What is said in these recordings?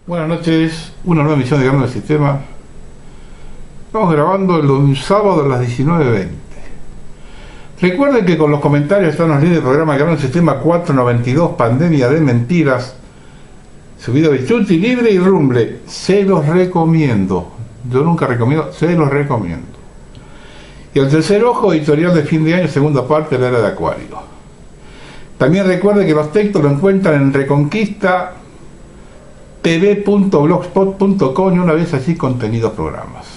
Buenas noches, una nueva emisión de Gama del Sistema. Estamos grabando el sábado a las 19:20. Recuerden que con los comentarios están los links del programa Gama del Sistema 492, Pandemia de Mentiras, subido de Chuti, Libre y Rumble. Se los recomiendo. Yo nunca recomiendo, se los recomiendo. Y El Tercer Ojo, editorial de fin de año, segunda parte de la era de Acuario. También recuerden que los textos lo encuentran en Reconquista tv.blogspot.com y una vez así contenidos programas.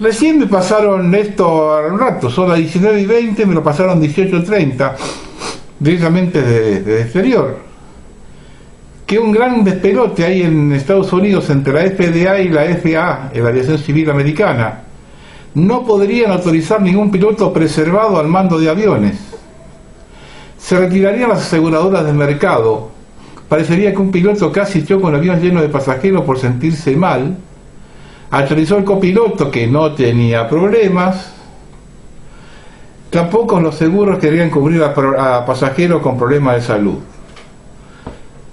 Recién me pasaron esto a un rato, son las 19:20, me lo pasaron 18:30 directamente de exterior, que un gran despelote hay en Estados Unidos entre la FDA y la FAA, la Aviación Civil Americana. No podrían autorizar ningún piloto preservado al mando de aviones. Se retirarían las aseguradoras del mercado. Parecería que un piloto casi chocó un avión lleno de pasajeros por sentirse mal. Aterrizó el copiloto, que no tenía problemas. Tampoco los seguros querían cubrir a pasajeros con problemas de salud.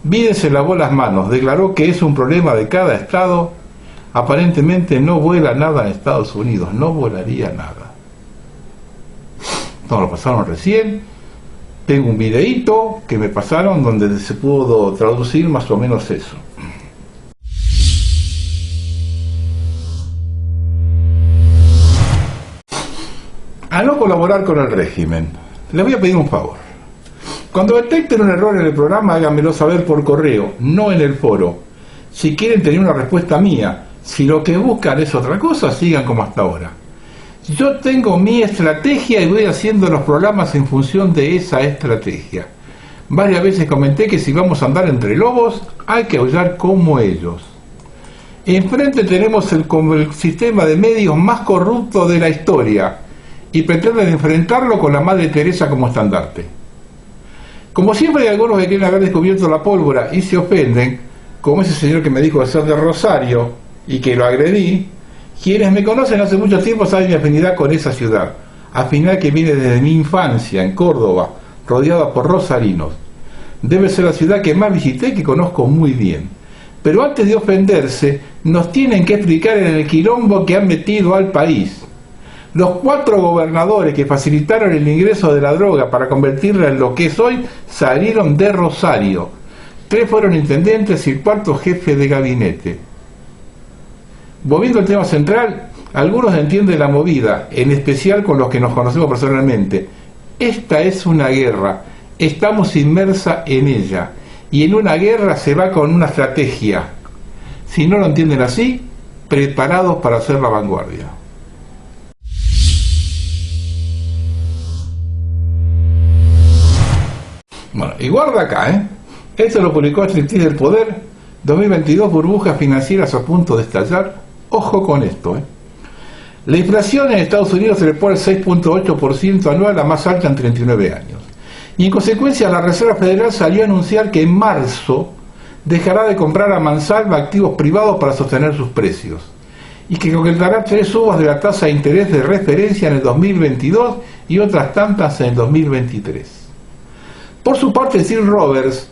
Biden se lavó las manos, declaró que es un problema de cada estado. Aparentemente no vuela nada en Estados Unidos, no volaría nada. Nos lo pasaron recién. Tengo un videíto que me pasaron donde se pudo traducir más o menos eso. A no colaborar con el régimen. Les voy a pedir un favor. Cuando detecten un error en el programa, háganmelo saber por correo, no en el foro. Si quieren tener una respuesta mía, si lo que buscan es otra cosa, sigan como hasta ahora. Yo tengo mi estrategia y voy haciendo los programas en función de esa estrategia. Varias veces comenté que si vamos a andar entre lobos, hay que aullar como ellos. Enfrente tenemos el sistema de medios más corrupto de la historia y pretenden enfrentarlo con la Madre Teresa como estandarte. Como siempre hay algunos que quieren haber descubierto la pólvora y se ofenden, como ese señor que me dijo de ser de Rosario y que lo agredí. Quienes me conocen hace mucho tiempo saben mi afinidad con esa ciudad, afinidad que viene desde mi infancia en Córdoba, rodeada por rosarinos. Debe ser la ciudad que más visité y que conozco muy bien. Pero antes de ofenderse, nos tienen que explicar en el quilombo que han metido al país. Los 4 gobernadores que facilitaron el ingreso de la droga para convertirla en lo que es hoy, salieron de Rosario. 3 fueron intendentes y el 4 jefe de gabinete. Volviendo al tema central, algunos entienden la movida, en especial con los que nos conocemos personalmente. Esta es una guerra, estamos inmersa en ella, y en una guerra se va con una estrategia. Si no lo entienden así, preparados para hacer la vanguardia. Bueno, y guarda acá, Esto lo publicó Striptease del Poder, 2022, burbujas financieras a punto de estallar. Ojo con esto, La inflación en Estados Unidos se trepó al 6.8% anual, la más alta en 39 años. Y en consecuencia la Reserva Federal salió a anunciar que en marzo dejará de comprar a mansalva activos privados para sostener sus precios. Y que concretará 3 subas de la tasa de interés de referencia en el 2022 y otras tantas en el 2023. Por su parte, Steve Roberts,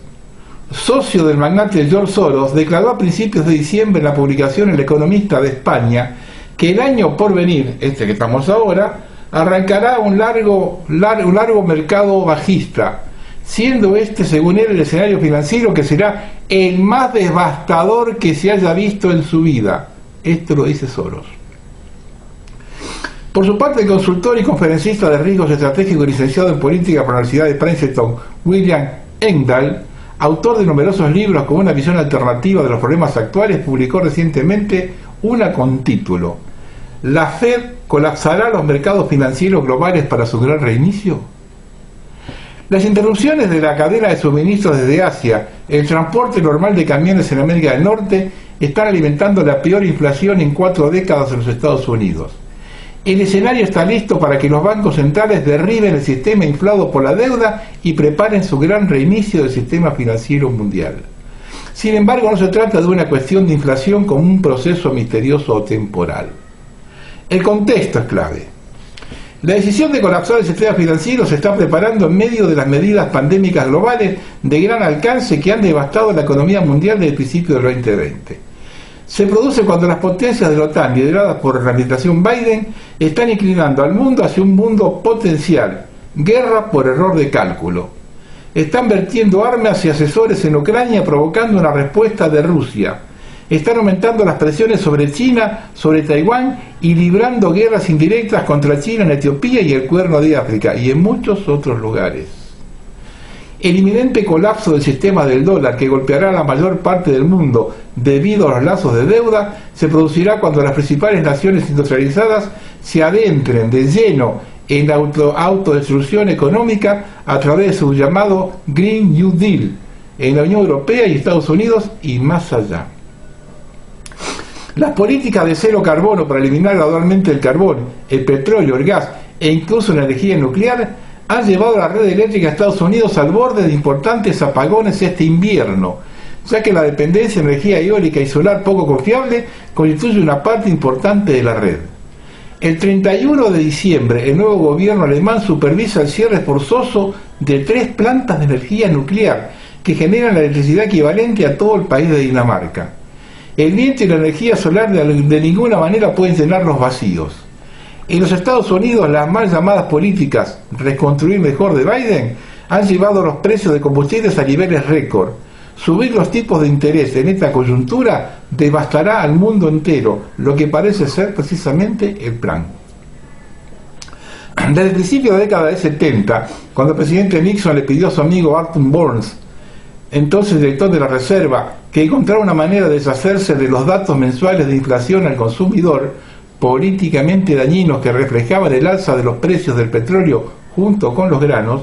socio del magnate George Soros, declaró a principios de diciembre en la publicación El Economista de España que el año por venir, este que estamos ahora, arrancará un largo mercado bajista, siendo este, según él, el escenario financiero que será el más devastador que se haya visto en su vida. Esto lo dice Soros. Por su parte, el consultor y conferencista de riesgos estratégicos y licenciado en política por la Universidad de Princeton, William Engdahl, autor de numerosos libros con una visión alternativa de los problemas actuales, publicó recientemente una con título ¿La Fed colapsará los mercados financieros globales para su gran reinicio? Las interrupciones de la cadena de suministros desde Asia, el transporte normal de camiones en América del Norte, están alimentando la peor inflación en 4 décadas en los Estados Unidos. El escenario está listo para que los bancos centrales derriben el sistema inflado por la deuda y preparen su gran reinicio del sistema financiero mundial. Sin embargo, no se trata de una cuestión de inflación como un proceso misterioso o temporal. El contexto es clave. La decisión de colapsar el sistema financiero se está preparando en medio de las medidas pandémicas globales de gran alcance que han devastado la economía mundial desde el principio del 2020. Se produce cuando las potencias de la OTAN, lideradas por la administración Biden, están inclinando al mundo hacia un mundo potencial, guerra por error de cálculo. Están vertiendo armas y asesores en Ucrania, provocando una respuesta de Rusia. Están aumentando las presiones sobre China, sobre Taiwán y librando guerras indirectas contra China en Etiopía y el Cuerno de África y en muchos otros lugares. El inminente colapso del sistema del dólar, que golpeará a la mayor parte del mundo debido a los lazos de deuda, se producirá cuando las principales naciones industrializadas se adentren de lleno en la autodestrucción económica a través de su llamado Green New Deal en la Unión Europea y Estados Unidos y más allá. Las políticas de cero carbono para eliminar gradualmente el carbón, el petróleo, el gas e incluso la energía nuclear han llevado a la red eléctrica de Estados Unidos al borde de importantes apagones este invierno, ya que la dependencia de energía eólica y solar poco confiable constituye una parte importante de la red. El 31 de diciembre, el nuevo gobierno alemán supervisa el cierre forzoso de 3 plantas de energía nuclear que generan la electricidad equivalente a todo el país de Dinamarca. El viento y la energía solar de ninguna manera pueden llenar los vacíos. En los Estados Unidos, las mal llamadas políticas reconstruir mejor de Biden han llevado los precios de combustibles a niveles récord. Subir los tipos de interés en esta coyuntura devastará al mundo entero, lo que parece ser precisamente el plan. Desde el principio de la década de 70, cuando el presidente Nixon le pidió a su amigo Arthur Burns, entonces director de la Reserva, que encontrara una manera de deshacerse de los datos mensuales de inflación al consumidor, políticamente dañinos que reflejaban el alza de los precios del petróleo junto con los granos,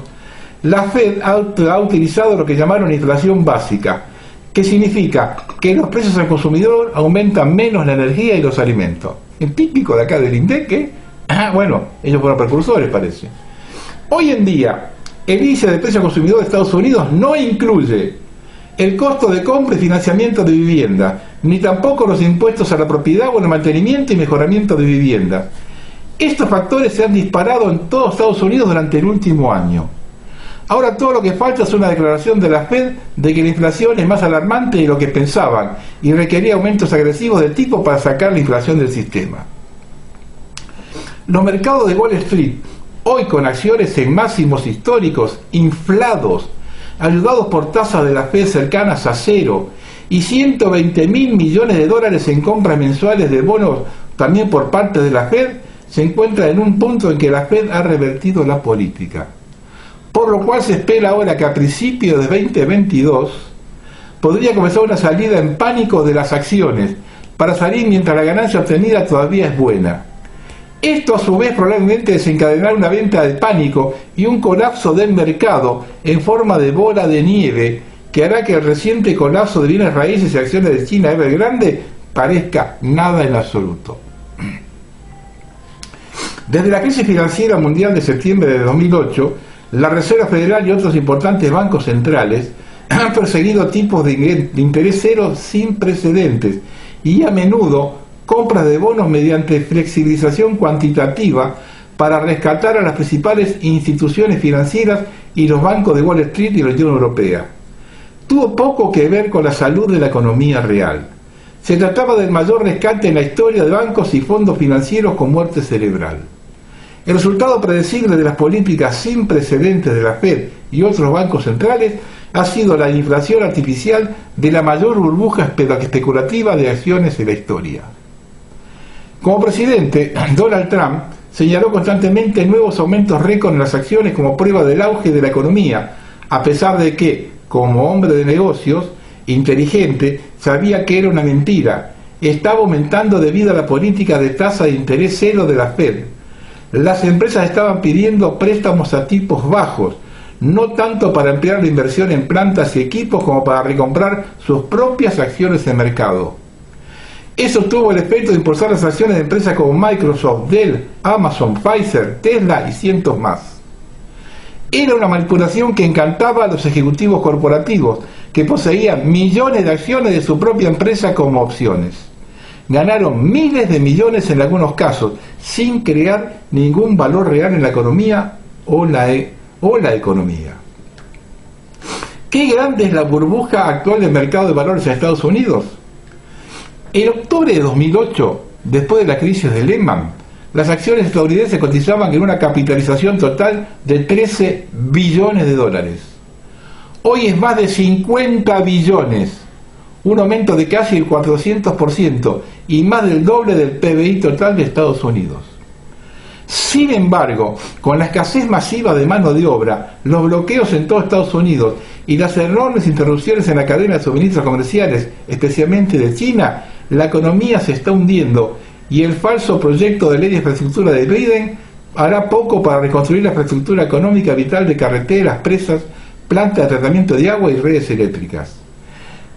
la Fed ha utilizado lo que llamaron inflación básica, que significa que los precios al consumidor aumentan menos la energía y los alimentos. El típico de acá del INDEC, que, bueno, ellos fueron precursores, parece. Hoy en día, el índice de precio al consumidor de Estados Unidos no incluye el costo de compra y financiamiento de vivienda, ni tampoco los impuestos a la propiedad o el mantenimiento y mejoramiento de viviendas. Estos factores se han disparado en todo Estados Unidos durante el último año. Ahora todo lo que falta es una declaración de la Fed de que la inflación es más alarmante de lo que pensaban y requería aumentos agresivos de tipo para sacar la inflación del sistema. Los mercados de Wall Street, hoy con acciones en máximos históricos, inflados, ayudados por tasas de la Fed cercanas a cero y 120.000 millones de dólares en compras mensuales de bonos también por parte de la Fed, se encuentran en un punto en que la Fed ha revertido la política. Por lo cual se espera ahora que a principios de 2022 podría comenzar una salida en pánico de las acciones, para salir mientras la ganancia obtenida todavía es buena. Esto a su vez probablemente desencadenará una venta de pánico y un colapso del mercado en forma de bola de nieve que hará que el reciente colapso de bienes raíces y acciones de China Evergrande parezca nada en absoluto. Desde la crisis financiera mundial de septiembre de 2008, la Reserva Federal y otros importantes bancos centrales han perseguido tipos de interés cero sin precedentes y a menudo compras de bonos mediante flexibilización cuantitativa para rescatar a las principales instituciones financieras y los bancos de Wall Street y la Unión Europea. Tuvo poco que ver con la salud de la economía real. Se trataba del mayor rescate en la historia de bancos y fondos financieros con muerte cerebral. El resultado predecible de las políticas sin precedentes de la Fed y otros bancos centrales ha sido la inflación artificial de la mayor burbuja especulativa de acciones en la historia. Como presidente, Donald Trump señaló constantemente nuevos aumentos récord en las acciones como prueba del auge de la economía, a pesar de que, como hombre de negocios inteligente, sabía que era una mentira. Estaba aumentando debido a la política de tasa de interés cero de la Fed. Las empresas estaban pidiendo préstamos a tipos bajos, no tanto para ampliar la inversión en plantas y equipos como para recomprar sus propias acciones de mercado. Eso tuvo el efecto de impulsar las acciones de empresas como Microsoft, Dell, Amazon, Pfizer, Tesla y cientos más. Era una manipulación que encantaba a los ejecutivos corporativos, que poseían millones de acciones de su propia empresa como opciones. ganaron miles de millones en algunos casos, sin crear ningún valor real en la economía o la economía. ¿Qué grande es la burbuja actual del mercado de valores en Estados Unidos? En octubre de 2008, después de la crisis de Lehman, las acciones estadounidenses cotizaban en una capitalización total de 13 billones de dólares. Hoy es más de 50 billones, un aumento de casi el 400% y más del doble del PBI total de Estados Unidos. Sin embargo, con la escasez masiva de mano de obra, los bloqueos en todo Estados Unidos y las enormes interrupciones en la cadena de suministros comerciales, especialmente de China, la economía se está hundiendo y el falso proyecto de ley de infraestructura de Biden hará poco para reconstruir la infraestructura económica vital de carreteras, presas, plantas de tratamiento de agua y redes eléctricas.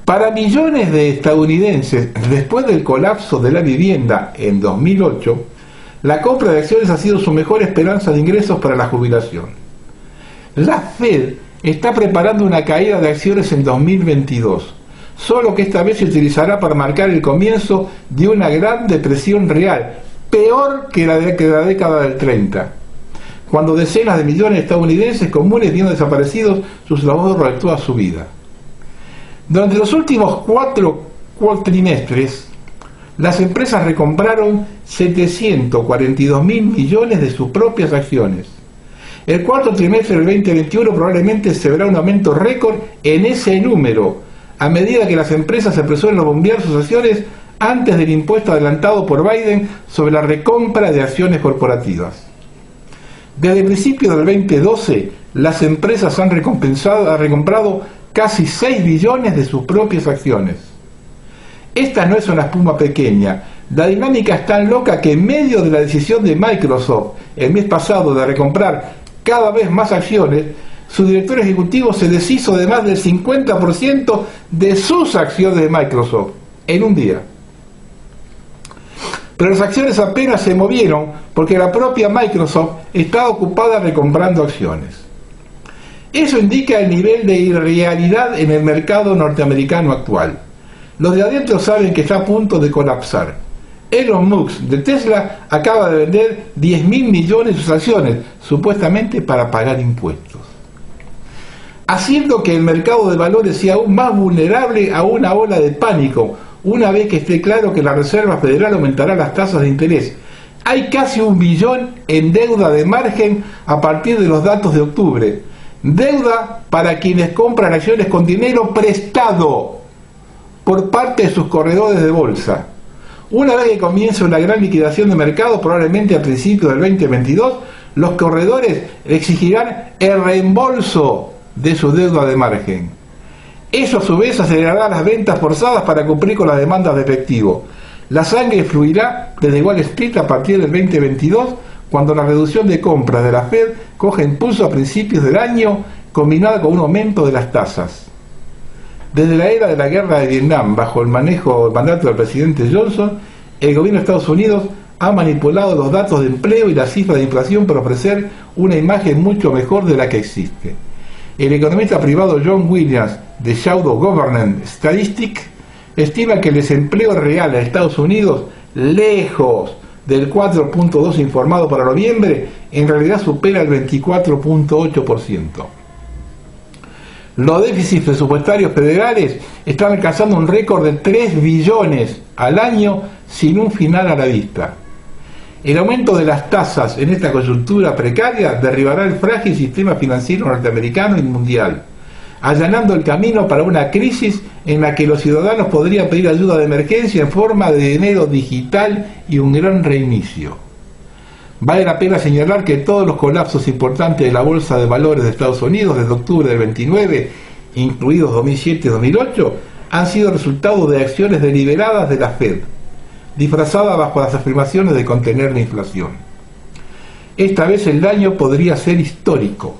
Para millones de estadounidenses, después del colapso de la vivienda en 2008, la compra de acciones ha sido su mejor esperanza de ingresos para la jubilación. La Fed está preparando una caída de acciones en 2022, solo que esta vez se utilizará para marcar el comienzo de una gran depresión real, peor que la década del 30, cuando decenas de millones de estadounidenses comunes vieron desaparecidos sus ahorros de toda su vida. Durante los últimos cuatro trimestres, las empresas recompraron 742 mil millones de sus propias acciones. El cuarto trimestre del 2021 probablemente se verá un aumento récord en ese número, a medida que las empresas se apresuran a bombear sus acciones antes del impuesto adelantado por Biden sobre la recompra de acciones corporativas. Desde el principio del 2012, las empresas han recomprado casi 6 billones de sus propias acciones. Esta no es una espuma pequeña. La dinámica es tan loca que en medio de la decisión de Microsoft el mes pasado de recomprar cada vez más acciones, su director ejecutivo se deshizo de más del 50% de sus acciones de Microsoft en un día. Pero las acciones apenas se movieron porque la propia Microsoft está ocupada recomprando acciones. Eso indica el nivel de irrealidad en el mercado norteamericano actual. Los de adentro saben que está a punto de colapsar. Elon Musk de Tesla acaba de vender 10.000 millones de sus acciones, supuestamente para pagar impuestos, haciendo que el mercado de valores sea aún más vulnerable a una ola de pánico, una vez que esté claro que la Reserva Federal aumentará las tasas de interés. Hay casi 1 billón en deuda de margen a partir de los datos de octubre. Deuda para quienes compran acciones con dinero prestado por parte de sus corredores de bolsa. Una vez que comience una gran liquidación de mercado, probablemente a principios del 2022, los corredores exigirán el reembolso de su deuda de margen. Eso a su vez acelerará las ventas forzadas para cumplir con las demandas de efectivo. La sangre fluirá desde Wall Street a partir del 2022, cuando la reducción de compras de la Fed coge impulso a principios del año, combinada con un aumento de las tasas. Desde la era de la guerra de Vietnam, bajo el mandato del presidente Johnson, el gobierno de Estados Unidos ha manipulado los datos de empleo y la cifra de inflación para ofrecer una imagen mucho mejor de la que existe. El economista privado John Williams, de Shadow Government Statistics, estima que el desempleo real en Estados Unidos, lejos del 4.2 informado para noviembre, en realidad supera el 24.8%. Los déficits presupuestarios federales están alcanzando un récord de 3 billones al año sin un final a la vista. El aumento de las tasas en esta coyuntura precaria derribará el frágil sistema financiero norteamericano y mundial, allanando el camino para una crisis en la que los ciudadanos podrían pedir ayuda de emergencia en forma de dinero digital y un gran reinicio. Vale la pena señalar que todos los colapsos importantes de la Bolsa de Valores de Estados Unidos desde octubre del 29, incluidos 2007 y 2008, han sido resultado de acciones deliberadas de la Fed, disfrazada bajo las afirmaciones de contener la inflación. Esta vez el daño podría ser histórico.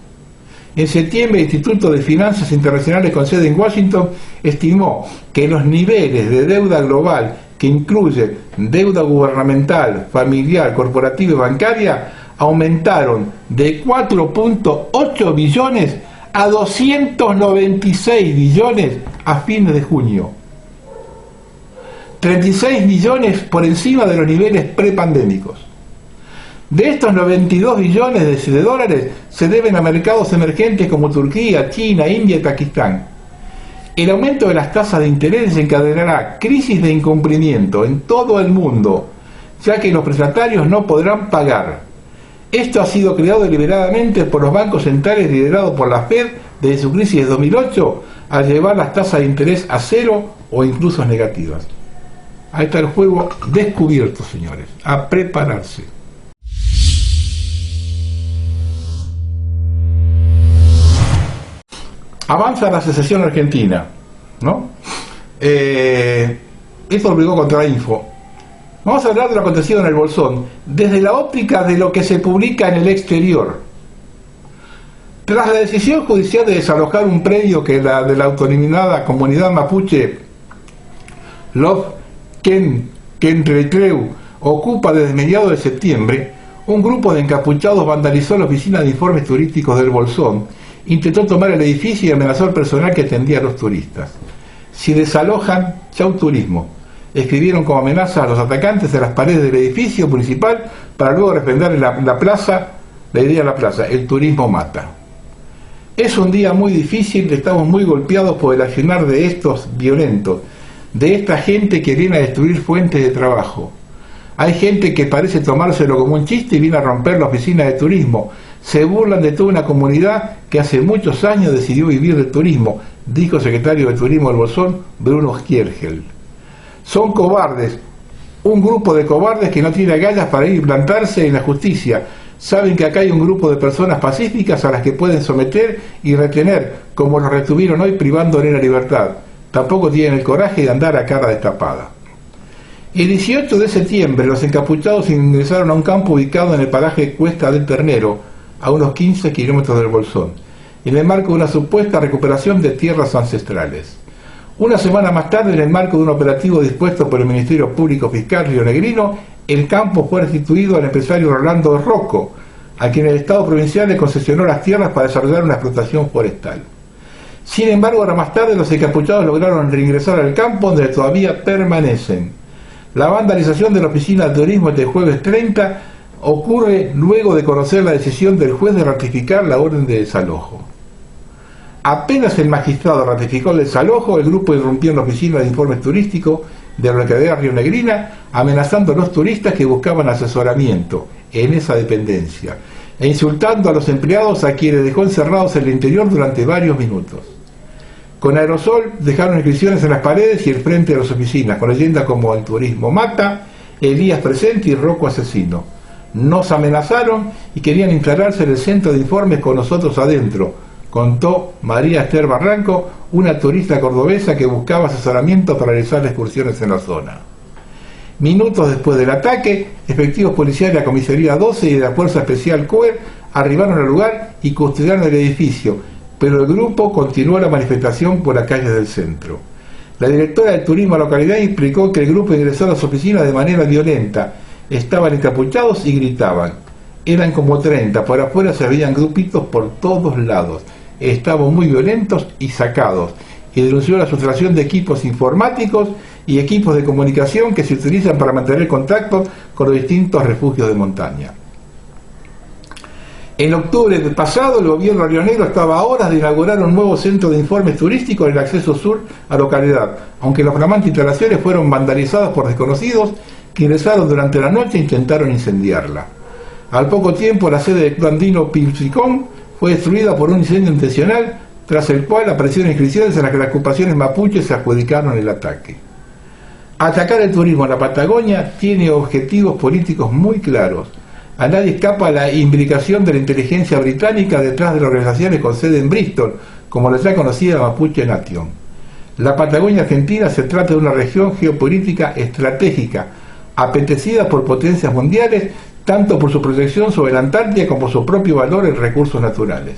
En septiembre, el Instituto de Finanzas Internacionales con sede en Washington estimó que los niveles de deuda global, que incluye deuda gubernamental, familiar, corporativa y bancaria, aumentaron de 4.8 billones a 296 billones a fines de junio. 36 millones por encima de los niveles prepandémicos. De estos 92 billones de dólares se deben a mercados emergentes como Turquía, China, India y Pakistán. El aumento de las tasas de interés desencadenará crisis de incumplimiento en todo el mundo, ya que los prestatarios no podrán pagar. Esto ha sido creado deliberadamente por los bancos centrales liderados por la Fed desde su crisis de 2008 al llevar las tasas de interés a cero o incluso negativas. Ahí está el juego descubierto, señores. A prepararse. Avanza la secesión argentina, ¿no? Esto obligó contra la Info. Vamos a hablar de lo acontecido en el Bolsón, desde la óptica de lo que se publica en el exterior. Tras la decisión judicial de desalojar un predio que la de la autodenominada comunidad mapuche Love Kenretreu ocupa desde mediados de septiembre, un grupo de encapuchados vandalizó la oficina de informes turísticos del Bolsón, intentó tomar el edificio y amenazó al personal que atendía a los turistas. Si desalojan, chau turismo. Escribieron como amenaza a los atacantes a las paredes del edificio municipal para luego refrendar en la plaza, la idea de la plaza, el turismo mata. Es un día muy difícil, estamos muy golpeados por el accionar de estos violentos, de esta gente que viene a destruir fuentes de trabajo. Hay gente que parece tomárselo como un chiste y viene a romper la oficina de turismo. Se burlan de toda una comunidad que hace muchos años decidió vivir del turismo, dijo el secretario de Turismo del Bolsón, Bruno Skiergel. Son cobardes, un grupo de cobardes que no tiene agallas para ir y plantarse en la justicia. Saben que acá hay un grupo de personas pacíficas a las que pueden someter y retener, como los retuvieron hoy privándole la libertad. Tampoco tienen el coraje de andar a cara destapada. El 18 de septiembre los encapuchados ingresaron a un campo ubicado en el paraje Cuesta del Ternero, a unos 15 kilómetros del Bolsón, en el marco de una supuesta recuperación de tierras ancestrales. Una semana más tarde, en el marco de un operativo dispuesto por el Ministerio Público Fiscal rionegrino, el campo fue restituido al empresario Rolando Rocco, a quien el Estado provincial le concesionó las tierras para desarrollar una explotación forestal. Sin embargo, ahora más tarde los encapuchados lograron reingresar al campo donde todavía permanecen. La vandalización de la oficina de turismo este jueves 30 ocurre luego de conocer la decisión del juez de ratificar la orden de desalojo. Apenas el magistrado ratificó el desalojo, el grupo irrumpió en la oficina de informes turísticos de la localidad rionegrina, amenazando a los turistas que buscaban asesoramiento en esa dependencia, e insultando a los empleados, a quienes dejó encerrados en el interior durante varios minutos. Con aerosol dejaron inscripciones en las paredes y el frente de las oficinas, con leyendas como el turismo mata, Elías presente y Rocco asesino. Nos amenazaron y querían instalarse en el centro de informes con nosotros adentro, contó María Esther Barranco, una turista cordobesa que buscaba asesoramiento para realizar excursiones en la zona. Minutos después del ataque, efectivos policiales de la Comisaría 12 y de la Fuerza Especial CUER arribaron al lugar y custodiaron el edificio, pero el grupo continuó la manifestación por las calles del centro. La directora de turismo de la localidad explicó que el grupo ingresó a las oficinas de manera violenta. Estaban encapuchados y gritaban. Eran como 30, por afuera se veían grupitos por todos lados. Estaban muy violentos y sacados. Y denunció la sustracción de equipos informáticos y equipos de comunicación que se utilizan para mantener contacto con los distintos refugios de montaña. En octubre del pasado, el gobierno rionegro estaba a horas de inaugurar un nuevo centro de informes turísticos en el acceso sur a la localidad, aunque las flamantes instalaciones fueron vandalizadas por desconocidos que ingresaron durante la noche e intentaron incendiarla. Al poco tiempo, la sede del Club Andino Pilsicón fue destruida por un incendio intencional, tras el cual aparecieron inscripciones en las que las ocupaciones mapuches se adjudicaron el ataque. Atacar el turismo en la Patagonia tiene objetivos políticos muy claros. A nadie escapa la imbricación de la inteligencia británica detrás de las organizaciones con sede en Bristol, como la ya conocida Mapuche Nation. La Patagonia Argentina se trata de una región geopolítica estratégica, apetecida por potencias mundiales, tanto por su proyección sobre la Antártida como por su propio valor en recursos naturales.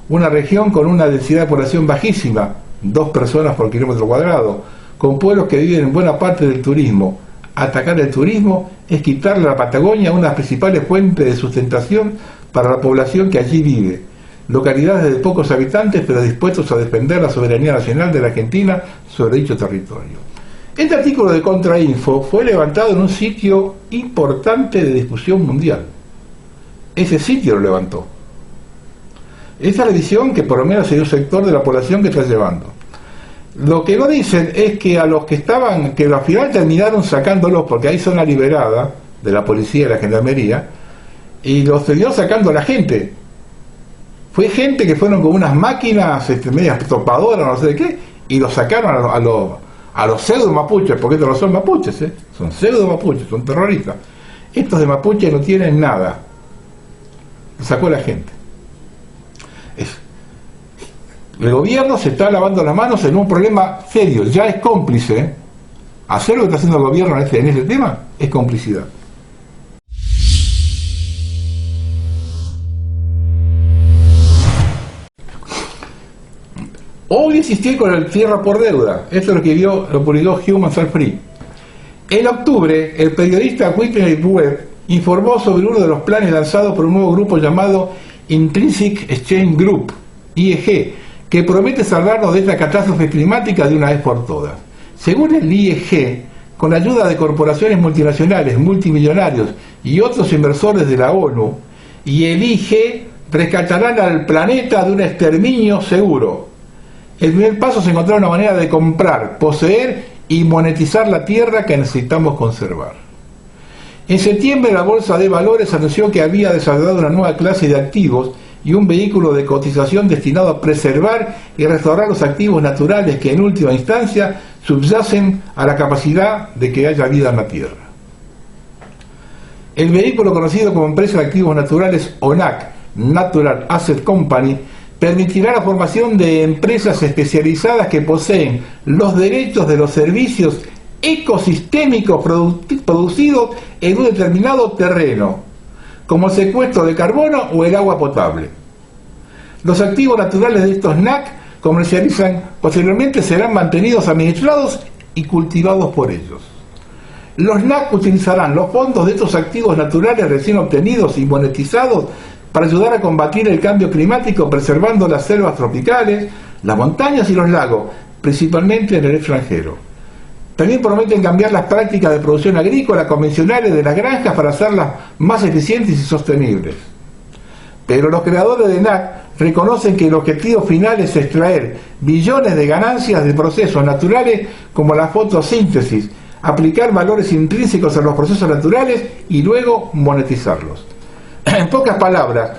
Una región con una densidad de población bajísima, 2 personas por kilómetro cuadrado, con pueblos que viven en buena parte del turismo. Atacar el turismo es quitarle a la Patagonia una de las principales fuentes de sustentación para la población que allí vive. Localidades de pocos habitantes, pero dispuestos a defender la soberanía nacional de la Argentina sobre dicho territorio. Este artículo de Contrainfo fue levantado en un sitio importante de discusión mundial. Ese sitio lo levantó. Esa es la visión que por lo menos hay un sector de la población que está llevando. Lo que no dicen es que a los que estaban, que al final terminaron sacándolos, porque hay zona liberada de la policía y la gendarmería, y los terminó sacando a la gente. Fue gente que fueron con unas máquinas medias topadoras, no sé de qué, y los sacaron a los pseudo mapuches, porque estos no son mapuches, son pseudo mapuches, son terroristas. Estos de mapuche no tienen nada. Lo sacó la gente. El gobierno se está lavando las manos en un problema serio, ya es cómplice. Hacer lo que está haciendo el gobierno en ese tema es complicidad. Hoy insistí con el tierra por deuda. Esto es lo publicó Human Fall Free. En octubre, el periodista Whitney Webb informó sobre uno de los planes lanzados por un nuevo grupo llamado Intrinsic Exchange Group, IEG, que promete salvarnos de esta catástrofe climática de una vez por todas. Según el IEG, con la ayuda de corporaciones multinacionales, multimillonarios y otros inversores de la ONU, y el IG rescatarán al planeta de un exterminio seguro. El primer paso es encontrar una manera de comprar, poseer y monetizar la tierra que necesitamos conservar. En septiembre, la Bolsa de Valores anunció que había desarrollado una nueva clase de activos y un vehículo de cotización destinado a preservar y restaurar los activos naturales que en última instancia subyacen a la capacidad de que haya vida en la Tierra. El vehículo conocido como Empresa de Activos Naturales ONAC, Natural Asset Company, permitirá la formación de empresas especializadas que poseen los derechos de los servicios ecosistémicos producidos en un determinado terreno, como el secuestro de carbono o el agua potable. Los activos naturales de estos NAC posteriormente serán mantenidos, administrados y cultivados por ellos. Los NAC utilizarán los fondos de estos activos naturales recién obtenidos y monetizados para ayudar a combatir el cambio climático, preservando las selvas tropicales, las montañas y los lagos, principalmente en el extranjero. También prometen cambiar las prácticas de producción agrícola convencionales de las granjas para hacerlas más eficientes y sostenibles. Pero los creadores de NAC reconocen que el objetivo final es extraer billones de ganancias de procesos naturales como la fotosíntesis, aplicar valores intrínsecos a los procesos naturales y luego monetizarlos. En pocas palabras,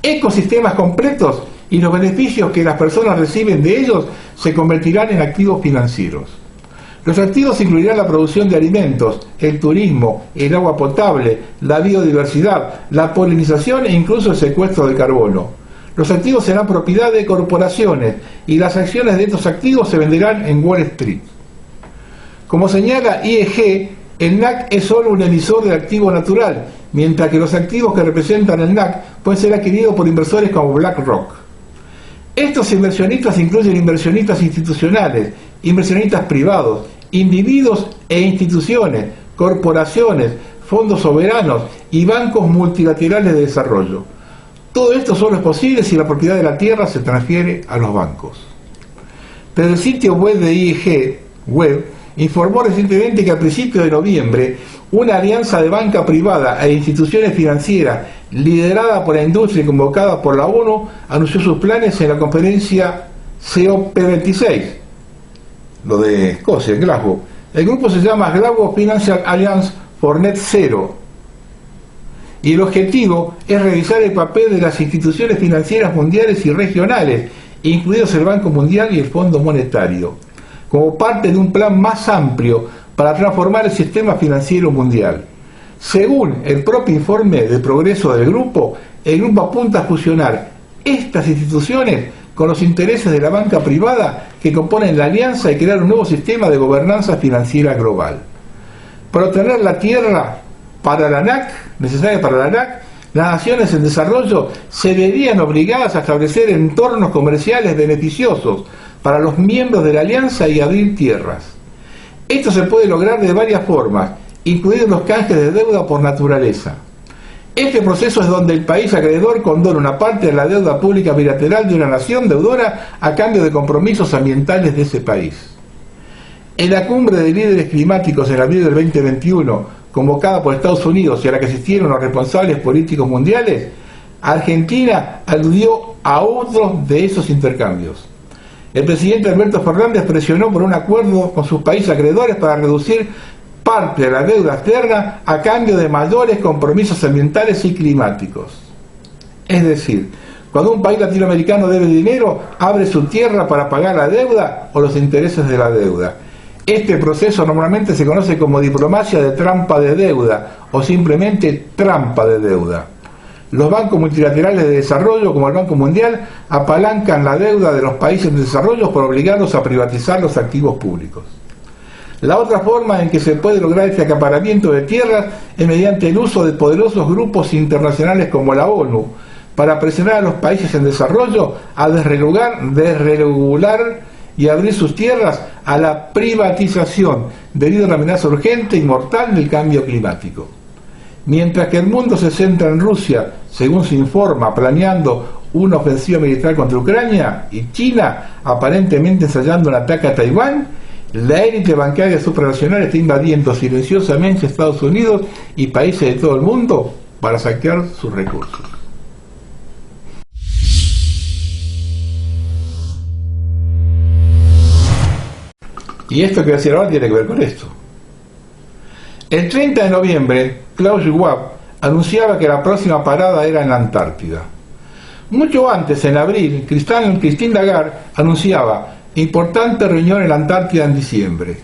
ecosistemas completos y los beneficios que las personas reciben de ellos se convertirán en activos financieros. Los activos incluirán la producción de alimentos, el turismo, el agua potable, la biodiversidad, la polinización e incluso el secuestro de carbono. Los activos serán propiedad de corporaciones y las acciones de estos activos se venderán en Wall Street. Como señala IEG, el NAC es solo un emisor del activo natural, mientras que los activos que representan el NAC pueden ser adquiridos por inversores como BlackRock. Estos inversionistas incluyen inversionistas institucionales, inversionistas privados, individuos e instituciones, corporaciones, fondos soberanos y bancos multilaterales de desarrollo. Todo esto solo es posible si la propiedad de la tierra se transfiere a los bancos. Pero el sitio web de IEG informó recientemente que a principios de noviembre una alianza de banca privada e instituciones financieras liderada por la industria y convocada por la ONU anunció sus planes en la conferencia COP26, lo de Escocia, en Glasgow. El grupo se llama Glasgow Financial Alliance for Net Zero y el objetivo es revisar el papel de las instituciones financieras mundiales y regionales, incluidos el Banco Mundial y el Fondo Monetario, como parte de un plan más amplio para transformar el sistema financiero mundial. Según el propio informe de progreso del grupo, el grupo apunta a fusionar estas instituciones con los intereses de la banca privada que componen la alianza y crear un nuevo sistema de gobernanza financiera global. Para obtener la tierra para la NAC, necesaria para la NAC, las naciones en desarrollo se verían obligadas a establecer entornos comerciales beneficiosos para los miembros de la alianza y abrir tierras. Esto se puede lograr de varias formas, incluidos los canjes de deuda por naturaleza. Este proceso es donde el país acreedor condona una parte de la deuda pública bilateral de una nación deudora a cambio de compromisos ambientales de ese país. En la cumbre de líderes climáticos en abril del 2021, convocada por Estados Unidos y a la que asistieron los responsables políticos mundiales, Argentina aludió a otros de esos intercambios. El presidente Alberto Fernández presionó por un acuerdo con sus países acreedores para reducir parte de la deuda externa a cambio de mayores compromisos ambientales y climáticos. Es decir, cuando un país latinoamericano debe dinero, abre su tierra para pagar la deuda o los intereses de la deuda. Este proceso normalmente se conoce como diplomacia de trampa de deuda o simplemente trampa de deuda. Los bancos multilaterales de desarrollo, como el Banco Mundial, apalancan la deuda de los países en desarrollo por obligarlos a privatizar los activos públicos. La otra forma en que se puede lograr este acaparamiento de tierras es mediante el uso de poderosos grupos internacionales como la ONU, para presionar a los países en desarrollo a desregular y abrir sus tierras a la privatización debido a la amenaza urgente y mortal del cambio climático. Mientras que el mundo se centra en Rusia, según se informa, planeando una ofensiva militar contra Ucrania, y China aparentemente ensayando un ataque a Taiwán, la élite bancaria supranacional está invadiendo silenciosamente Estados Unidos y países de todo el mundo para saquear sus recursos. Y esto que voy a decir ahora tiene que ver con esto. El 30 de noviembre, Klaus Schwab anunciaba que la próxima parada era en la Antártida. Mucho antes, en abril, Christine Lagarde anunciaba importante reunión en la Antártida en diciembre.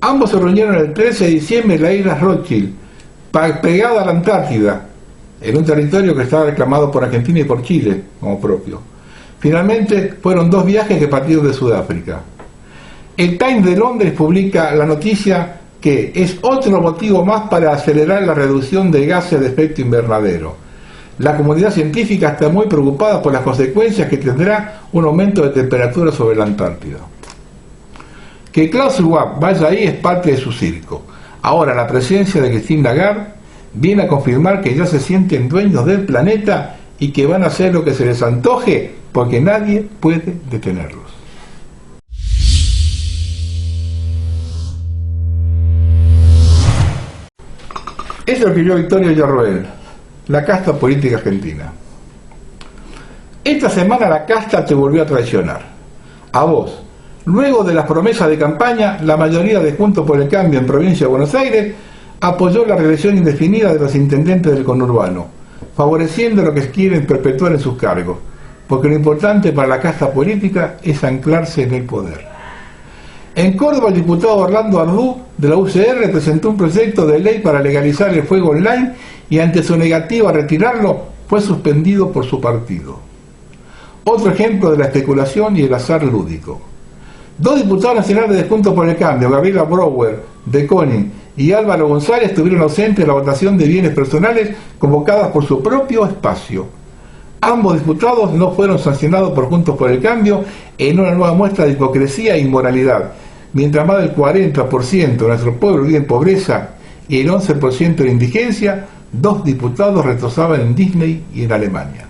Ambos se reunieron el 13 de diciembre en la isla Rothschild, pegada a la Antártida, en un territorio que estaba reclamado por Argentina y por Chile como propio. Finalmente, fueron 2 viajes que partieron de Sudáfrica. El Times de Londres publica la noticia que es otro motivo más para acelerar la reducción de gases de efecto invernadero. La comunidad científica está muy preocupada por las consecuencias que tendrá un aumento de temperatura sobre la Antártida. Que Klaus Schwab vaya ahí es parte de su circo. Ahora la presencia de Christine Lagarde viene a confirmar que ya se sienten dueños del planeta y que van a hacer lo que se les antoje porque nadie puede detenerlos. Eso lo escribió Victorio Villarroel, la casta política argentina. Esta semana la casta te volvió a traicionar. A vos. Luego de las promesas de campaña, la mayoría de Juntos por el Cambio en Provincia de Buenos Aires apoyó la reelección indefinida de los intendentes del conurbano, favoreciendo lo que quieren perpetuar en sus cargos, porque lo importante para la casta política es anclarse en el poder. En Córdoba, el diputado Orlando Ardú, de la UCR, presentó un proyecto de ley para legalizar el juego online y ante su negativa a retirarlo, fue suspendido por su partido. Otro ejemplo de la especulación y el azar lúdico. 2 diputados nacionales de Juntos por el Cambio, Gabriela Brouwer, de CONI, y Álvaro González, estuvieron ausentes en la votación de bienes personales convocadas por su propio espacio. Ambos diputados no fueron sancionados por Juntos por el Cambio en una nueva muestra de hipocresía e inmoralidad, mientras más del 40% de nuestro pueblo vive en pobreza y el 11% de indigencia, 2 diputados retrozaban en Disney y en Alemania.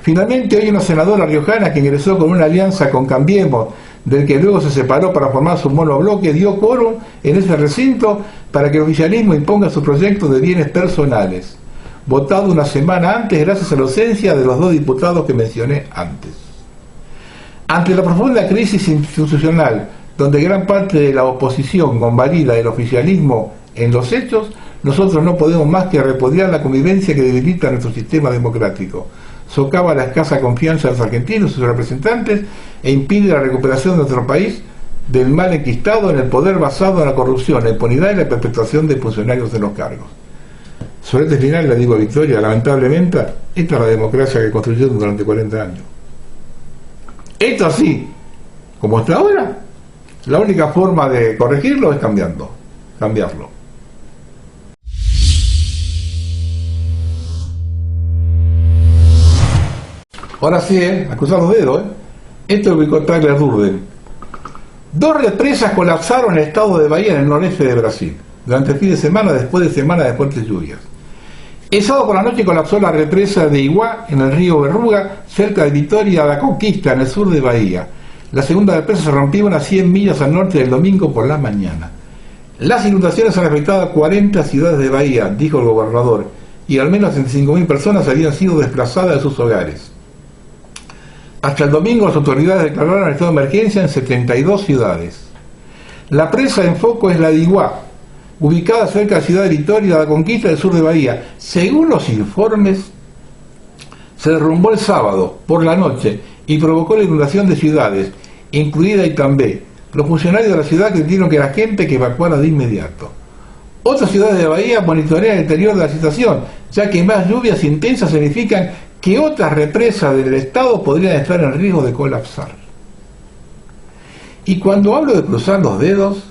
Finalmente, hoy una senadora riojana que ingresó con una alianza con Cambiemos, del que luego se separó para formar su monobloque, dio quórum en ese recinto para que el oficialismo imponga su proyecto de bienes personales, votado una semana antes gracias a la ausencia de los 2 diputados que mencioné antes. Ante la profunda crisis institucional, donde gran parte de la oposición convalida el oficialismo en los hechos, nosotros no podemos más que repudiar la convivencia que debilita nuestro sistema democrático, socava la escasa confianza de los argentinos y sus representantes e impide la recuperación de nuestro país del mal enquistado en el poder basado en la corrupción, la impunidad y la perpetuación de funcionarios en los cargos. Sobre este final le digo a Victoria, lamentablemente, esta es la democracia que construyeron durante 40 años. Esto así, como está ahora, la única forma de corregirlo es cambiarlo. Ahora sí, a cruzar los dedos, Esto es ubicó Tyler Durden. 2 represas colapsaron en el estado de Bahía, en el noreste de Brasil, durante el fin de semana, después de semanas de fuertes lluvias. El sábado por la noche colapsó la represa de Iguá, en el río Berruga, cerca de Vitória da Conquista, en el sur de Bahía. La segunda represa se rompió unas 100 millas al norte del domingo por la mañana. Las inundaciones han afectado a 40 ciudades de Bahía, dijo el gobernador, y al menos 35.000 personas habían sido desplazadas de sus hogares. Hasta el domingo las autoridades declararon estado de emergencia en 72 ciudades. La presa en foco es la de Iguá, ubicada cerca de la ciudad de Victoria, la Conquista del sur de Bahía. Según los informes, se derrumbó el sábado por la noche y provocó la inundación de ciudades, incluida Itambé. Los funcionarios de la ciudad pidieron que la gente que evacuara de inmediato. Otras ciudades de Bahía monitorean el interior de la situación, ya que más lluvias intensas significan que otras represas del estado podrían estar en riesgo de colapsar. Y cuando hablo de cruzar los dedos,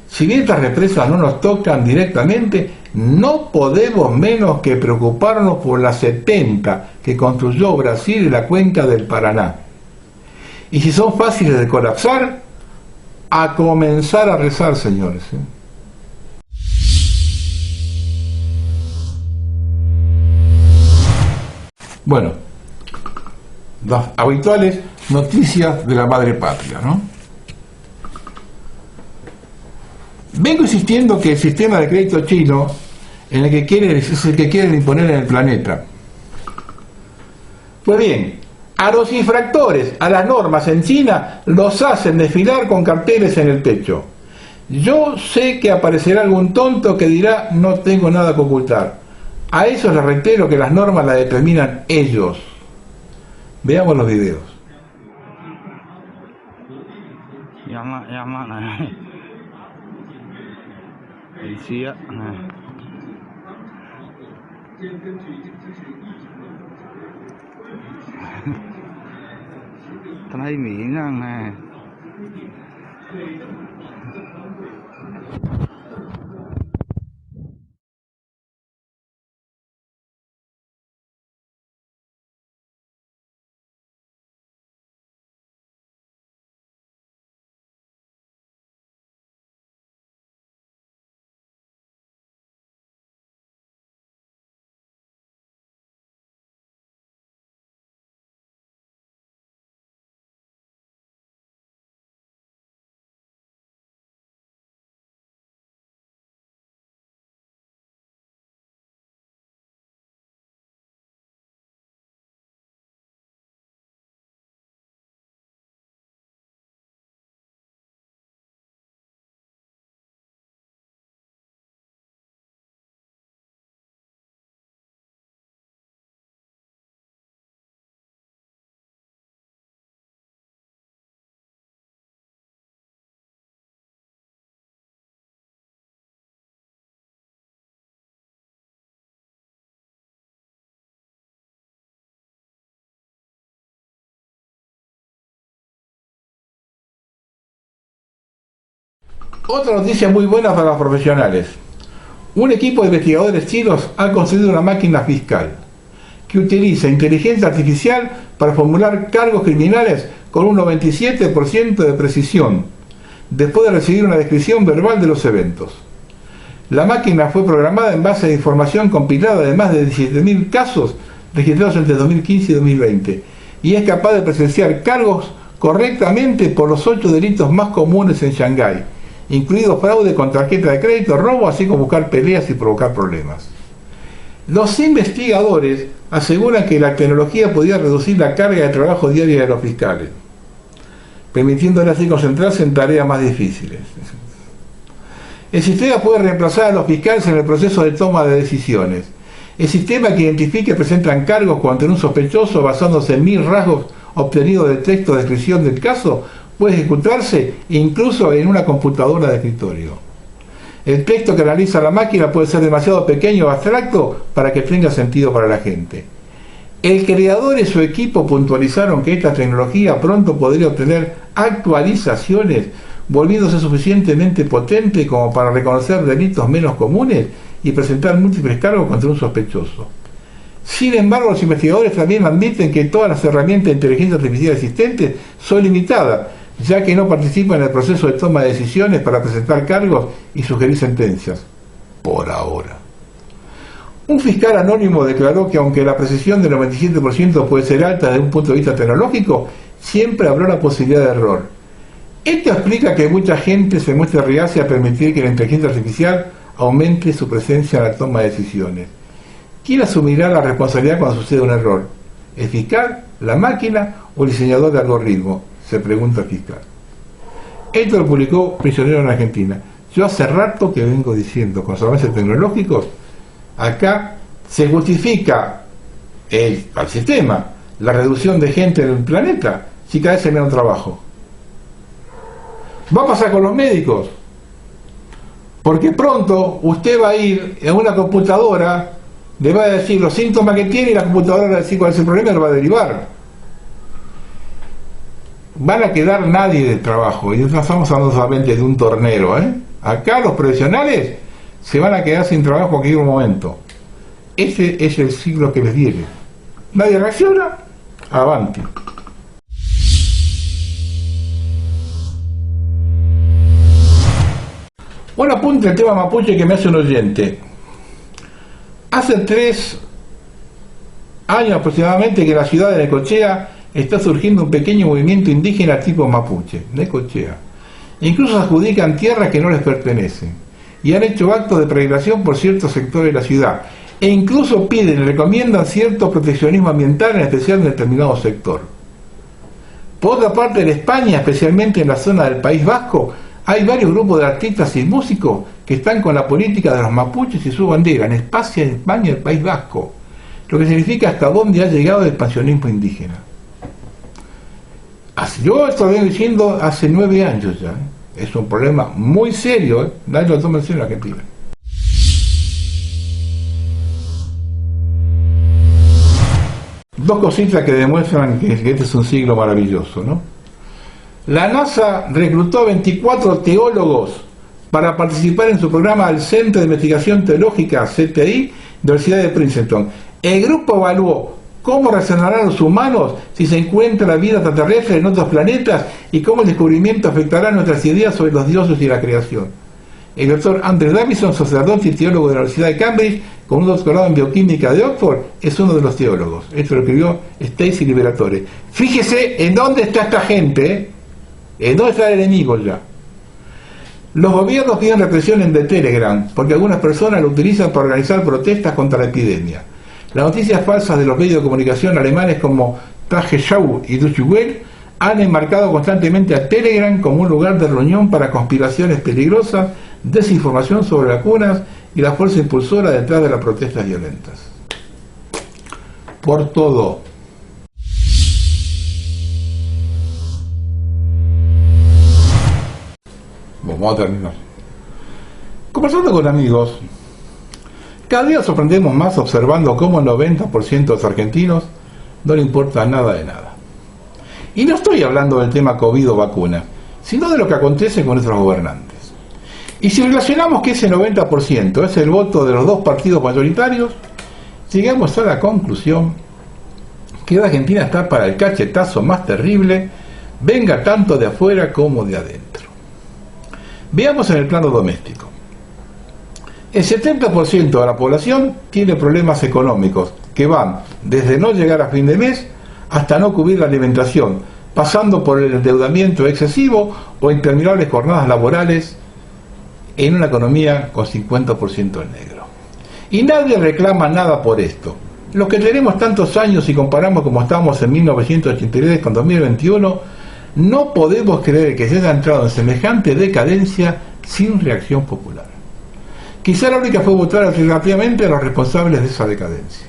si bien estas represas no nos tocan directamente, no podemos menos que preocuparnos por las 70 que construyó Brasil en la cuenca del Paraná. Y si son fáciles de colapsar, a comenzar a rezar, señores. Bueno, las habituales noticias de la madre patria, ¿no? Vengo insistiendo que el sistema de crédito chino en el que es el que quieren imponer en el planeta. Pues bien, a los infractores a las normas en China los hacen desfilar con carteles en el pecho. Yo sé que aparecerá algún tonto que dirá no tengo nada que ocultar. A eso les reitero que las normas las determinan ellos. Veamos los videos. Thấy miệng nè. Otra noticia muy buena para los profesionales. Un equipo de investigadores chinos ha construido una máquina fiscal que utiliza inteligencia artificial para formular cargos criminales con un 97% de precisión, después de recibir una descripción verbal de los eventos. La máquina fue programada en base a información compilada de más de 17.000 casos registrados entre 2015 y 2020 y es capaz de presenciar cargos correctamente por los 8 delitos más comunes en Shanghái, incluido fraude con tarjeta de crédito, robo, así como buscar peleas y provocar problemas. Los investigadores aseguran que la tecnología podría reducir la carga de trabajo diaria de los fiscales, permitiéndoles así concentrarse en tareas más difíciles. El sistema puede reemplazar a los fiscales en el proceso de toma de decisiones. El sistema que identifica y presenta cargos contra un sospechoso basándose en 1000 rasgos obtenidos del texto de descripción del caso puede ejecutarse incluso en una computadora de escritorio. El texto que analiza la máquina puede ser demasiado pequeño o abstracto para que tenga sentido para la gente. El creador y su equipo puntualizaron que esta tecnología pronto podría obtener actualizaciones, volviéndose suficientemente potente como para reconocer delitos menos comunes y presentar múltiples cargos contra un sospechoso. Sin embargo, los investigadores también admiten que todas las herramientas de inteligencia artificial existentes son limitadas, ya que no participan en el proceso de toma de decisiones para presentar cargos y sugerir sentencias. Por ahora. Un fiscal anónimo declaró que aunque la precisión del 97% puede ser alta desde un punto de vista tecnológico, siempre habrá la posibilidad de error. Esto explica que mucha gente se muestre reacia a permitir que la inteligencia artificial aumente su presencia en la toma de decisiones. ¿Quién asumirá la responsabilidad cuando sucede un error? ¿El fiscal, la máquina o el diseñador de algoritmo? Se pregunta el fiscal. Esto lo publicó Prisionero en Argentina. Yo hace rato que vengo diciendo, con los avances tecnológicos, acá se justifica al sistema la reducción de gente en el planeta si cada vez hay menos trabajo. Va a pasar con los médicos, porque pronto usted va a ir a una computadora, le va a decir los síntomas que tiene y la computadora le va a decir cuál es el problema y lo va a derivar. Van a quedar nadie del trabajo, y no estamos hablando solamente de un tornero, Acá los profesionales se van a quedar sin trabajo en cualquier momento. Ese es el siglo que les viene. Nadie reacciona, avanti. Un apunte al tema mapuche que me hace un oyente. Hace 3 años aproximadamente que en la ciudad de Necochea está surgiendo un pequeño movimiento indígena tipo mapuche, Necochea. Incluso se adjudican tierras que no les pertenecen y han hecho actos de peregrinación por ciertos sectores de la ciudad e incluso piden y recomiendan cierto proteccionismo ambiental, en especial en determinado sector. Por otra parte, en España, especialmente en la zona del País Vasco, hay varios grupos de artistas y músicos que están con la política de los mapuches y su bandera, en España, el País Vasco, lo que significa hasta dónde ha llegado el expansionismo indígena. Yo esto vengo diciendo hace 9 años ya. Es un problema muy serio, nadie lo toma en serio en Argentina. Dos cositas que demuestran que este es un siglo maravilloso, ¿no? La NASA reclutó a 24 teólogos para participar en su programa del Centro de Investigación Teológica, CTI, de la Universidad de Princeton. El grupo evaluó cómo reaccionarán los humanos si se encuentra la vida extraterrestre en otros planetas y cómo el descubrimiento afectará nuestras ideas sobre los dioses y la creación. El doctor Andrew Davison, sacerdote y teólogo de la Universidad de Cambridge, con un doctorado en bioquímica de Oxford, es uno de los teólogos. Esto lo escribió Stacy Liberatore. Fíjese en dónde está esta gente, en dónde está el enemigo ya. Los gobiernos piden represiones de Telegram, porque algunas personas lo utilizan para organizar protestas contra la epidemia. Las noticias falsas de los medios de comunicación alemanes como Tagesschau y Deutsche Welle han enmarcado constantemente a Telegram como un lugar de reunión para conspiraciones peligrosas, desinformación sobre vacunas y la fuerza impulsora detrás de las protestas violentas. Por todo. Vamos a terminar. Conversando con amigos, cada día sorprendemos más observando cómo el 90% de los argentinos no le importa nada de nada. Y no estoy hablando del tema COVID o vacuna, sino de lo que acontece con nuestros gobernantes. Y si relacionamos que ese 90% es el voto de los 2 partidos mayoritarios, llegamos a la conclusión que la Argentina está para el cachetazo más terrible, venga tanto de afuera como de adentro. Veamos en el plano doméstico. El 70% de la población tiene problemas económicos que van desde no llegar a fin de mes hasta no cubrir la alimentación, pasando por el endeudamiento excesivo o interminables jornadas laborales en una economía con 50% en negro. Y nadie reclama nada por esto. Los que tenemos tantos años y comparamos como estábamos en 1983 con 2021, no podemos creer que se haya entrado en semejante decadencia sin reacción popular. Quizá la única fue votar alternativamente a los responsables de esa decadencia.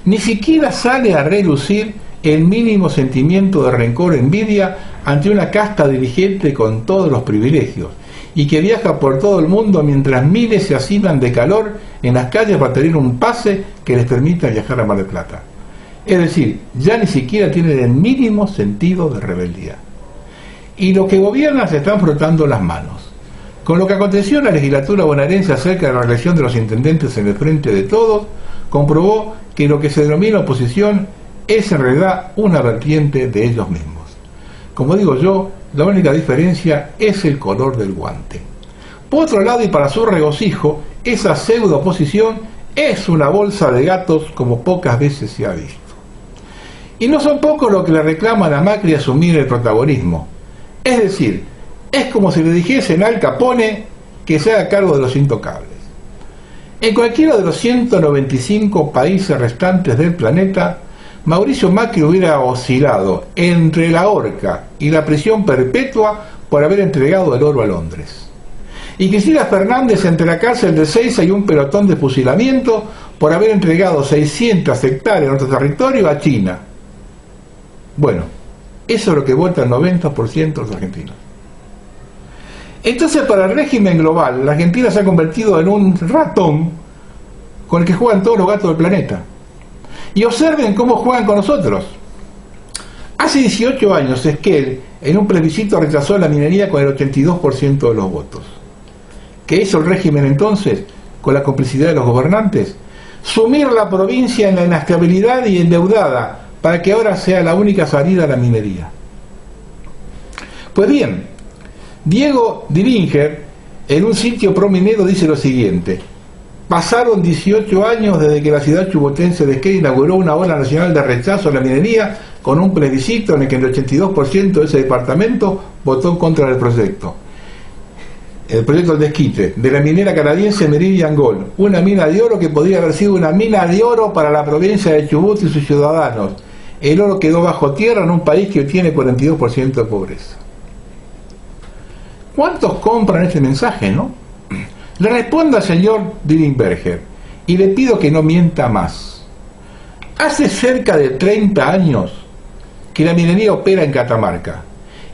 Ni siquiera sale a relucir el mínimo sentimiento de rencor o envidia ante una casta dirigente con todos los privilegios y que viaja por todo el mundo mientras miles se hacinan de calor en las calles para tener un pase que les permita viajar a Mar del Plata. Es decir, ya ni siquiera tienen el mínimo sentido de rebeldía. Y los que gobiernan se están frotando las manos. Con lo que aconteció en la legislatura bonaerense acerca de la reelección de los intendentes en el Frente de Todos, comprobó que lo que se denomina oposición es en realidad una vertiente de ellos mismos. Como digo yo, la única diferencia es el color del guante. Por otro lado, y para su regocijo, esa pseudo-oposición es una bolsa de gatos como pocas veces se ha visto. Y no son pocos los que le reclaman a Macri asumir el protagonismo. Es decir, es como si le dijesen al Capone que se haga cargo de los intocables. En cualquiera de los 195 países restantes del planeta, Mauricio Macri hubiera oscilado entre la horca y la prisión perpetua por haber entregado el oro a Londres. Y Cristina Fernández entre la cárcel de Seiza y un pelotón de fusilamiento por haber entregado 600 hectáreas de nuestro territorio a China. Bueno, eso es lo que vota el 90% de los argentinos. Entonces, para el régimen global, la Argentina se ha convertido en un ratón con el que juegan todos los gatos del planeta. Y observen cómo juegan con nosotros. Hace 18 años Esquel, en un plebiscito, rechazó la minería con el 82% de los votos. ¿Qué hizo el régimen entonces, con la complicidad de los gobernantes? Sumir la provincia en la inestabilidad y endeudada, para que ahora sea la única salida a la minería. Pues bien, Diego Diringer, en un sitio prominero, dice lo siguiente: pasaron 18 años desde que la ciudad chubutense de Esquel inauguró una ola nacional de rechazo a la minería con un plebiscito en el que el 82% de ese departamento votó en contra del proyecto. El proyecto del desquite de la minera canadiense Meridian Gold, una mina de oro que podría haber sido una mina de oro para la provincia de Chubut y sus ciudadanos. El oro quedó bajo tierra en un país que tiene 42% de pobreza. ¿Cuántos compran este mensaje, no? Le respondo al señor Dillenberger y le pido que no mienta más. Hace cerca de 30 años que la minería opera en Catamarca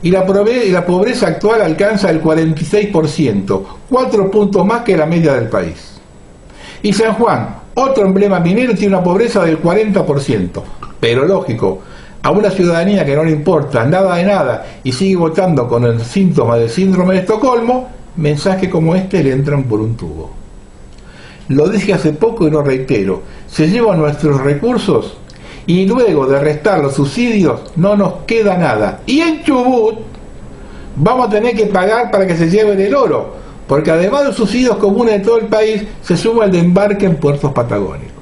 y la pobreza actual alcanza el 46%, 4 puntos más que la media del país. Y San Juan, otro emblema minero, tiene una pobreza del 40%, pero lógico, a una ciudadanía que no le importa nada de nada y sigue votando con el síntoma del síndrome de Estocolmo, mensajes como este le entran por un tubo. Lo dije hace poco y lo reitero: se llevan nuestros recursos y luego de restar los subsidios no nos queda nada. Y en Chubut vamos a tener que pagar para que se lleven el oro, porque además de los subsidios comunes de todo el país, se suma el de embarque en puertos patagónicos.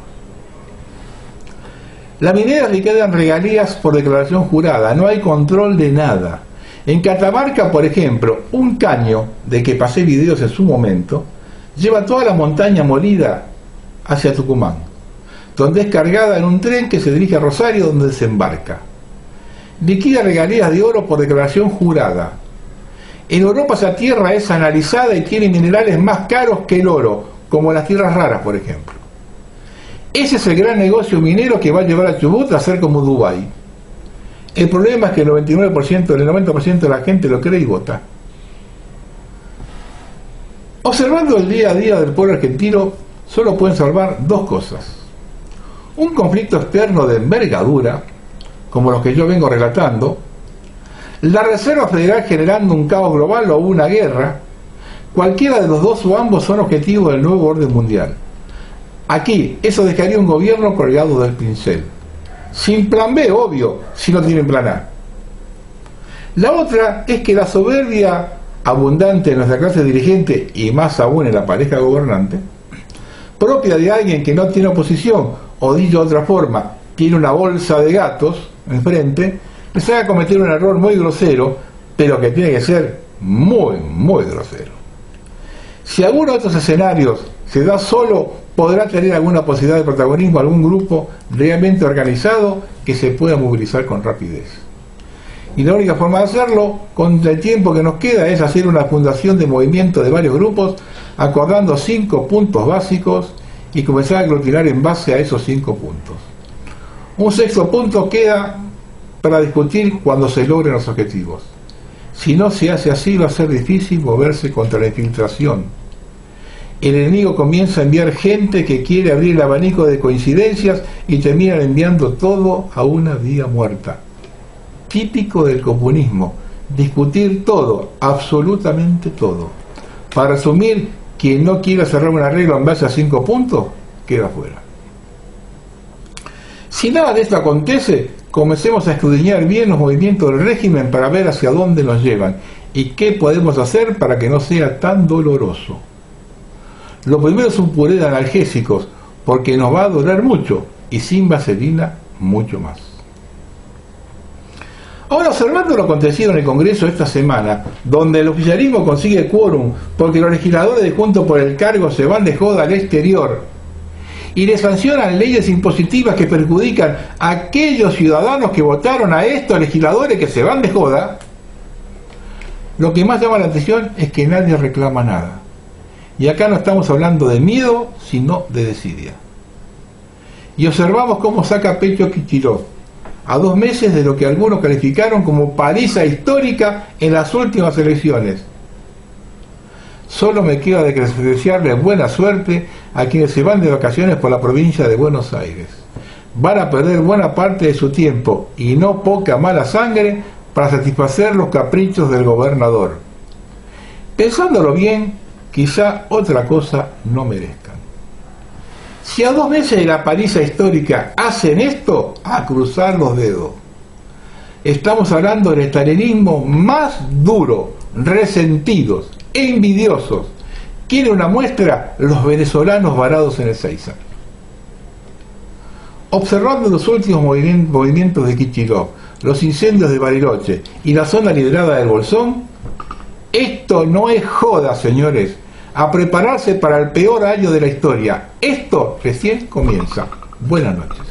Las mineras le quedan regalías por declaración jurada, no hay control de nada. En Catamarca, por ejemplo, un caño, de que pasé videos en su momento, lleva toda la montaña molida hacia Tucumán, donde es cargada en un tren que se dirige a Rosario, donde desembarca. Liquida regalías de oro por declaración jurada. En Europa esa tierra es analizada y tiene minerales más caros que el oro, como las tierras raras, por ejemplo. Ese es el gran negocio minero que va a llevar a Chubut a ser como Dubái. El problema es que el 99%, el 90% de la gente lo cree y vota. Observando el día a día del pueblo argentino, solo pueden salvar dos cosas: un conflicto externo de envergadura, como los que yo vengo relatando, la Reserva Federal generando un caos global o una guerra. Cualquiera de los dos o ambos son objetivos del nuevo orden mundial. Aquí, eso dejaría un gobierno colgado del pincel. Sin plan B, obvio, si no tienen plan A. La otra es que la soberbia abundante en nuestra clase dirigente, y más aún en la pareja gobernante, propia de alguien que no tiene oposición, o dicho de otra forma, tiene una bolsa de gatos enfrente, les haga cometer un error muy grosero, pero que tiene que ser muy, muy grosero. Si alguno de estos escenarios se da solo, podrá tener alguna posibilidad de protagonismo algún grupo realmente organizado que se pueda movilizar con rapidez. Y la única forma de hacerlo, con el tiempo que nos queda, es hacer una fundación de movimiento de varios grupos, acordando 5 puntos básicos y comenzar a aglutinar en base a esos 5 puntos. Un sexto punto queda para discutir cuando se logren los objetivos. Si no se hace así, va a ser difícil moverse contra la infiltración. El enemigo comienza a enviar gente que quiere abrir el abanico de coincidencias y terminan enviando todo a una vía muerta. Típico del comunismo, discutir todo, absolutamente todo. Para resumir, quien no quiera cerrar un arreglo en base a 5 puntos, queda fuera. Si nada de esto acontece, comencemos a escudriñar bien los movimientos del régimen para ver hacia dónde nos llevan y qué podemos hacer para que no sea tan doloroso. Lo primero es un puré de analgésicos, porque nos va a doler mucho, y sin vaselina mucho más. observando lo acontecido en el Congreso esta semana, donde el oficialismo consigue quórum porque los legisladores de Juntos por el Cargo se van de joda al exterior y le sancionan leyes impositivas que perjudican a aquellos ciudadanos que votaron a estos legisladores que se van de joda, lo que más llama la atención es que nadie reclama nada. Y acá no estamos hablando de miedo, sino de desidia. Y observamos cómo saca pecho Kicillof, a 2 meses de lo que algunos calificaron como paliza histórica en las últimas elecciones. Solo me queda de desearle buena suerte a quienes se van de vacaciones por la provincia de Buenos Aires. Van a perder buena parte de su tiempo y no poca mala sangre para satisfacer los caprichos del gobernador. Pensándolo bien, quizá otra cosa no merezcan. Si a 2 meses de la paliza histórica hacen esto, a cruzar los dedos. Estamos hablando del estalinismo más duro, resentidos, envidiosos. ¿Quiere una muestra? Los venezolanos varados en Ezeiza. Observando los últimos movimientos de Kicillof, los incendios de Bariloche y la zona liderada del Bolsón, esto no es joda, señores. A prepararse para el peor año de la historia. Esto recién comienza. Buenas noches.